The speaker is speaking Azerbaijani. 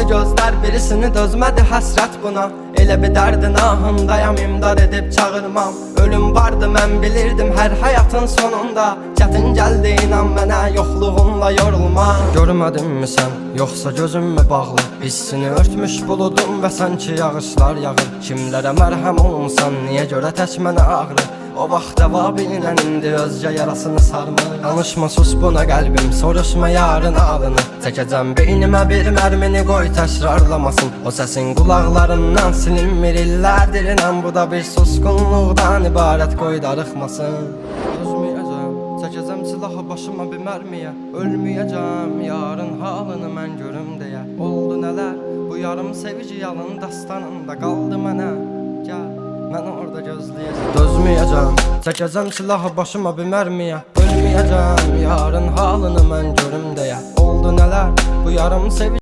gözler, birisini dözmədi həsrət buna. Elə bir dərdin ahındayam, imdad edib çağırmam. Ölüm vardı, mən bilirdim hər həyatın sonunda. Çətin gəldi, inan mənə, yoxluğunla yorulma. Görmədinmi sən, yoxsa gözüm mü bağlı? Hissini örtmüş buludum və sanki yağışlar yağır. Kimlərə mərhəm olmusan, niyə görə tək mənə ağrı? O vaxt cavabinlə indi özcə yarasını sarmır. Danışma, sus buna qəlbim, soruşma yarın alını. Çəkəcəm beynimə bir mərmini, qoy təkrarlamasın. O səsin qulaqlarından silinmir illərdir, inan bu da bir susqunluqdan ibarət, qoy darıxmasın. Dözməyəcəm, çəkəcəm silahı başıma bir mərmiyə. Ölməyəcəm, yarın halını mən görüm deyə. Oldu nələr, bu yarım sevici yalın dastanında qaldı mənə. Gəl, mən orada gözləyəcəm. Dözməyəcəm, çəkəcəm silahı başıma bir mərmiyə. Ölməyəcəm, yarın halını mən görüm deyə. Oldu nələr, bu yarım sevici